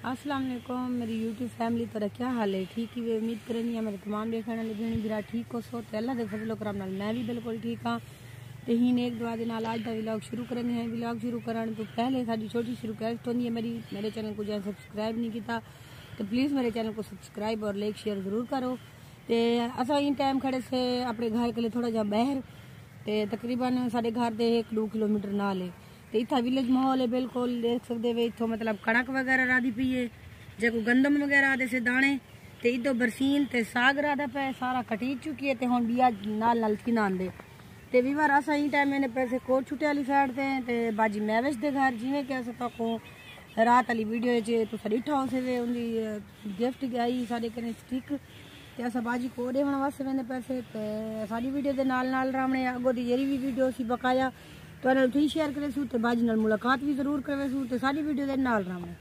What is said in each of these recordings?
अस्सलाम वालेकुम मेरी यूट्यूब फैमिली तो क्या हाल है ठीक ही उम्मीद करनी है मेरे तमाम देखने वाले भेण भरा ठीक हो सो तो अल्लाह के फजलो करम नाल मैं भी बिल्कुल ठीक हाँ। तो ही एक दुआ के नाल आज का व्लॉग शुरू करने हैं। व्लॉग शुरू करने तो पहले साड़ी छोटी सी रिक्वेस्ट होती है मेरे चैनल को जो सब्सक्राइब नहीं किया तो प्लीज़ मेरे चैनल को सब्सक्राइब और लाइक शेयर ज़रूर करो। तो असा इन टाइम खड़े से अपने घर के लिए थोड़ा जहा बहर तो तकरीबन साढ़े घर से 1-2 किलोमीटर नाल है। तो इतना विलेज माहौल है बिल्कुल देख सकते वे इतों मतलब कणक वगैरह राधी पी है जो गंदम वगैरह आदे से दाने तो इधो बरसीन तो साग राधा पे सारा कटी चुकी है तो हम बिया नाल किना आंदे तो भी बार असा ही टाइम मैंने पैसे कोट छुटे वाली साइड से तो बाजी मैविश के घर जिमें कि अस को रात वाली वीडियो तो डिठा हो वे उनकी गिफ्ट आई सारे कने स्टिक तो अस बाजी को देने वास्ते मैंने पैसे तो सारी वीडियो के नाल रामने अगों की जेरी भी वीडियो सी बकाया तो थी शेयर करे तो बाजी नाल मुलाकात भी जरूर करे तो सारी वीडियो के नाल रामने।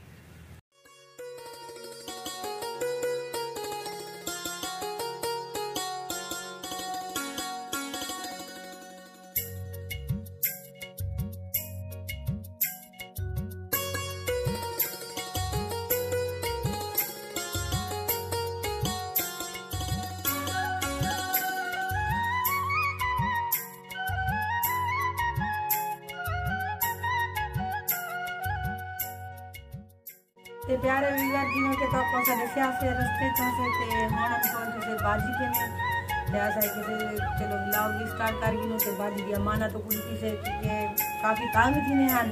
ते प्यारे व्यूअर जिन्हों के तो आपको दसिया से रस्ते से ते हुण पहुंचे से बाजी के में ते असा कि चलो व्लॉग भी स्टार्ट कर गिनो ते बाजी दी अमाना तो कुड़ी से कि काफी तंग थी ने हन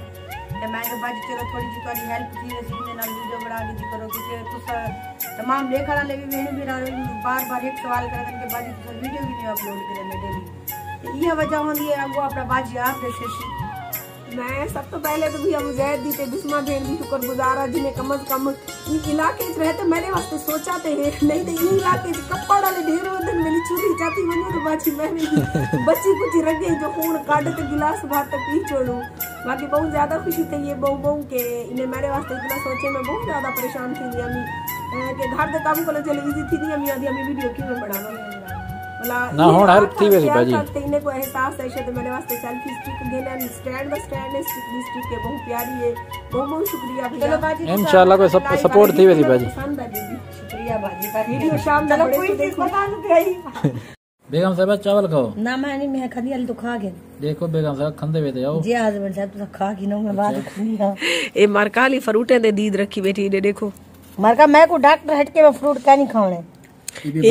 ते मैं के बाजी चलो थोड़ी जी थोड़ी हेल्प थी वैसे इने नाल वीडियो बना दी करो क्योंकि तुस तमाम देखण वाले भी वेण भी बार एक सवाल करन के बाजी तो वीडियो भी नहीं अपलोड करे डेली ते ये वजह होंदी है अगो अपना बाजी आप देसी। मैं सब तो पहले तो भैया मुजैद दी बिस्मा भेड़ की शुक्रगुजार है जिन्हें कम अज कम इलाके रहते मेरे वास्ते सोचा थे नहीं तो इन इलाके कपड़ वाले ढेर होते मेरी चूड़ी जाती बनी तो बाची मैं बच्ची कुछ रख गई जो खून काट के गिलास बाहर तक पी छोड़ू। बाकी बहुत ज्यादा खुशी थी ये बहू के इन्हें मेरे वास्ते इतना सोचे मैं बहुत ज्यादा परेशान थी कि घर के काम को चली इजी थी नहीं अमी वीडियो क्यों में बढ़ावा ना होण हेल्प थी वैसी बाजी इन्हें को एहसास है शायद मेरे वास्ते सेल्फी स्टिक देना स्टैंड है स्टिक के बहुत प्यारी है बहुत शुक्रिया भैया इंशाल्लाह कोई सब सपोर्ट थी वैसी बाजी शुक्रिया बाजी का वीडियो शाम चलो कोई चीज बता दो भाई। बेगम साहब चावल खाओ ना मैं खदी वाली तो खा गए देखो बेगम साहब खंदे वे आओ जी हस्बैंड साहब तो खा की नो मैं बात खुनी हां ए मरकाली फ्रूटे दे दीद रखी बैठी दे देखो मरका मैं को डॉक्टर हट के मैं फ्रूट का नहीं खाने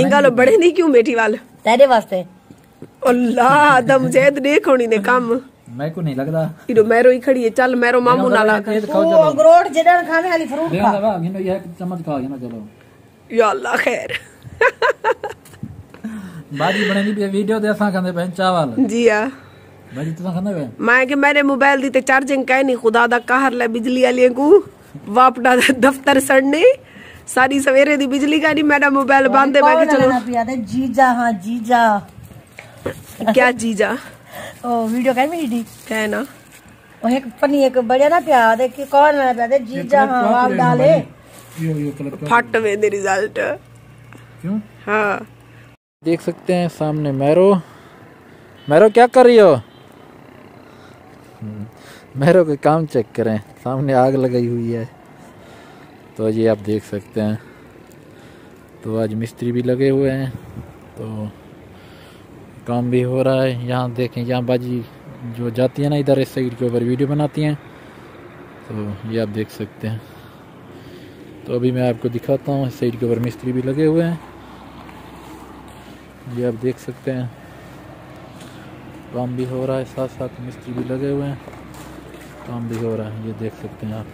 इंगालो बड़े नहीं क्यों बेटी वाल तेरे वास्ते अल्लाह दम जैद देखोनी ने काम मैं को नहीं लगदा इडो मेरो ही खड़ी है चल मेरो मामू नाला ओ अखरोट जेडन खाने वाली फ्रूट खा बेगम साहब गिनो ये चम्मच खा ना चलो या अल्लाह खैर बाजी बने नहीं वीडियो दे असा खांदे पहन चावल जी हां बाजी तो खांदे वे मैं के मेरे मोबाइल दी ते चार्जिंग काई नहीं खुदा दा कहर ले बिजली वाले को वापड़ा दफ्तर सड़ने सारी सवेरे दी बिजली का नहीं मेरा मोबाइल बांधे मैं चलो जीजा हाँ जीजा क्या जीजा ओ वीडियो कर मेरी है ना वो एक पनी एक बढ़िया ना प्यार दे कि कौन है प्यार दे जीजा हाँ आप डाले यो फट में दे रिजल्ट क्यों हाँ देख सकते हैं सामने मैरो क्या कर रही हो मैरो के काम चेक करें सामने आग लगाई हुई है तो ये आप देख सकते हैं। तो आज मिस्त्री भी लगे हुए हैं तो काम भी हो रहा है। यहाँ देखें यहाँ बाजी जो जाती है ना इधर इस साइड के ऊपर वीडियो बनाती हैं तो ये आप देख सकते हैं। तो अभी मैं आपको दिखाता हूँ इस साइड के ऊपर मिस्त्री भी लगे हुए हैं ये आप देख सकते हैं काम भी हो रहा है साथ साथ मिस्त्री भी लगे हुए हैं काम भी हो रहा है ये देख सकते हैं आप।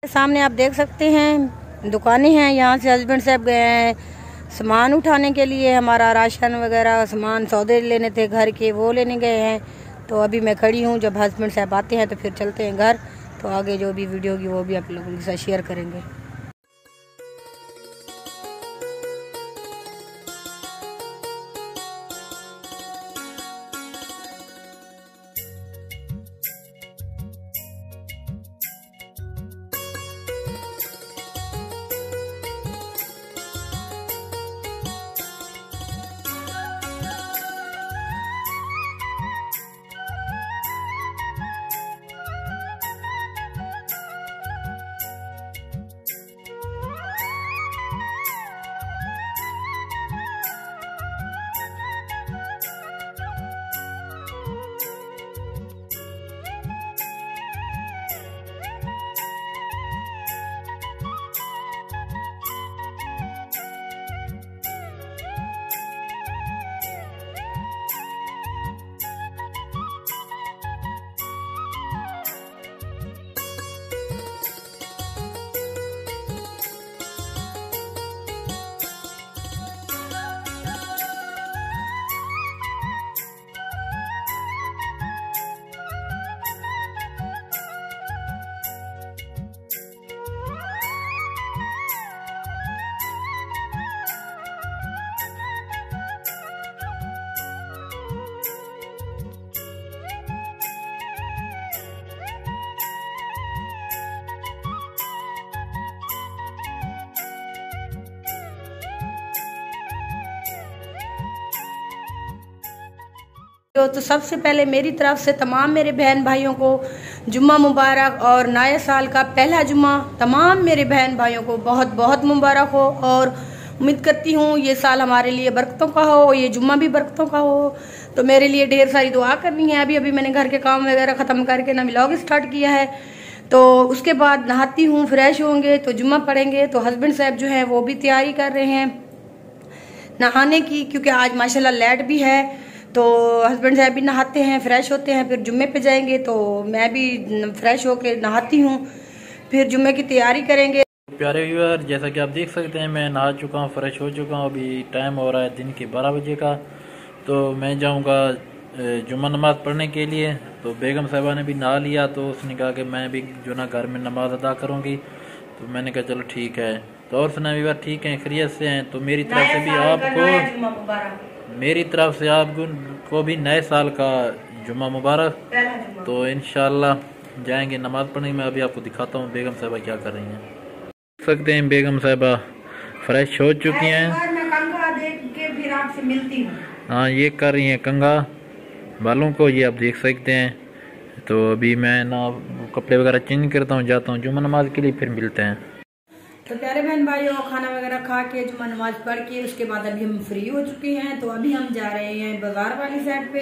सामने आप देख सकते हैं दुकानें हैं यहाँ से हस्बैंड साहब गए हैं सामान उठाने के लिए हमारा राशन वगैरह सामान सौदे लेने थे घर के वो लेने गए हैं। तो अभी मैं खड़ी हूँ जब हस्बैंड साहब आते हैं तो फिर चलते हैं घर तो आगे जो भी वीडियो होगी वो भी आप लोगों के साथ शेयर करेंगे। तो सबसे पहले मेरी तरफ से तमाम मेरे बहन भाइयों को जुम्मा मुबारक, और नए साल का पहला जुम्मा तमाम मेरे बहन भाइयों को बहुत बहुत मुबारक हो। और उम्मीद करती हूँ ये साल हमारे लिए बरकतों का हो, ये जुम्मा भी बरकतों का हो। तो मेरे लिए ढेर सारी दुआ करनी है। अभी मैंने घर के काम वगैरह ख़त्म करके ना व्लॉग स्टार्ट किया है, तो उसके बाद नहाती हूँ, फ्रेश होंगे तो जुम्मा पढ़ेंगे। तो हस्बैंड साहब जो हैं वो भी तैयारी कर रहे हैं नहाने की, क्योंकि आज माशाल्लाह लेट भी है। तो हस्बैंड साहब भी नहाते हैं, फ्रेश होते हैं, फिर जुम्मे पे जाएंगे। तो मैं भी फ्रेश होके नहाती हूँ, फिर जुम्मे की तैयारी करेंगे। प्यारे व्यूअर, जैसा कि आप देख सकते हैं मैं नहा चुका हूँ, फ्रेश हो चुका हूँ। अभी टाइम हो रहा है दिन के 12 बजे का। तो मैं जाऊँगा जुम्मा नमाज पढ़ने के लिए। तो बेगम साहिबा ने भी नहा लिया, तो उसने कहा कि मैं भी जो ना घर में नमाज अदा करूँगी। तो मैंने कहा चलो ठीक है। तो और सुना व्यूअर ठीक हैं, खैरियत से हैं। तो मेरी तरफ से भी आपको भी नए साल का जुम्मा मुबारक। तो इंशाल्लाह जाएंगे नमाज पढ़ने में। अभी आपको दिखाता हूँ बेगम साहिबा क्या कर रही हैं। देख सकते हैं बेगम साहिबा फ्रेश हो चुकी हैं। मैं कंघा देख के फिर आपसे मिलती हूँ। हाँ, ये कर रही हैं कंघा बालों को, ये आप देख सकते हैं। तो अभी मैं ना कपड़े वगैरह चेंज करता हूँ, जाता हूँ जुम्मा नमाज के लिए, फिर मिलते हैं। तो प्यारे बहन भाइयों, खाना वगैरह खा के जुम्मा नमाज पढ़ के उसके बाद अभी हम फ्री हो चुके हैं। तो अभी हम जा रहे हैं बाजार वाली साइड पे।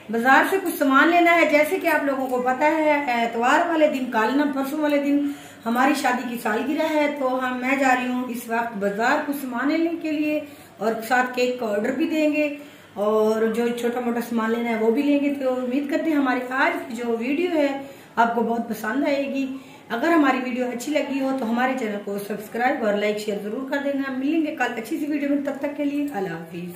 बाजार से कुछ सामान लेना है। जैसे कि आप लोगों को पता है एतवार वाले दिन, कल ना परसों वाले दिन हमारी शादी की सालगिरह है। तो मैं जा रही हूँ इस वक्त बाजार कुछ सामान लेने के लिए, और साथ केक का ऑर्डर भी देंगे, और जो छोटा मोटा सामान लेना है वो भी लेंगे। तो उम्मीद करते हैं हमारी आज की जो वीडियो है आपको बहुत पसंद आएगी। अगर हमारी वीडियो अच्छी लगी हो तो हमारे चैनल को सब्सक्राइब और लाइक शेयर जरूर कर देना। मिलेंगे कल अच्छी सी वीडियो में, तब तक के लिए अल्लाह हाफिज।